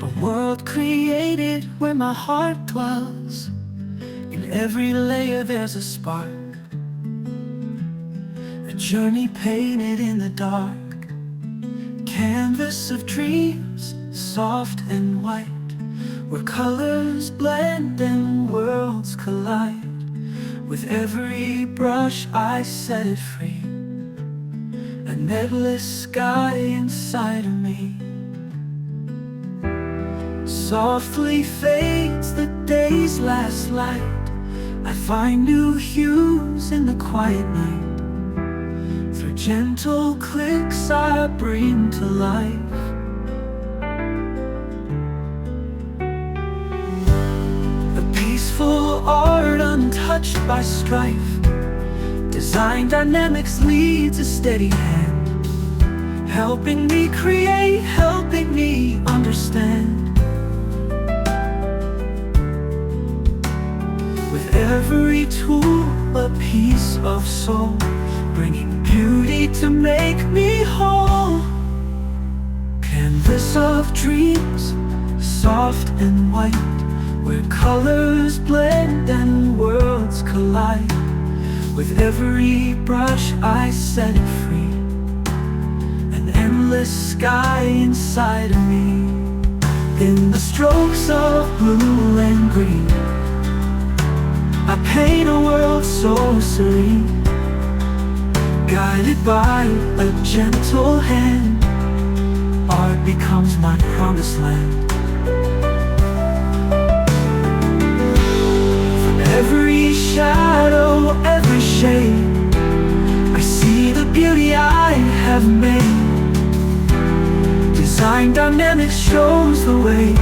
A world created where my heart dwells. In every layer there's a spark, a journey painted in the dark. Canvas of dreams, soft and white, where colors blend and worlds collide. With every brush I set it free, a nebulous sky inside of me. Softly fades the day's last light, I find new hues in the quiet night. Through gentle clicks I bring to life a peaceful art untouched by strife. Design dynamics leads a steady hand, helping me create, helping me understand. With every tool a piece of soul, bringing beauty to make me whole. Canvas of dreams, soft and white, where colors blend and worlds collide. With every brush I set it free, an endless sky inside of me. In the strokes of blue and green, I paint a world so serene, guided by a gentle hand. Art becomes my promised land. From every shadow, every shade, I see the beauty I have made. Design dynamics shows the way.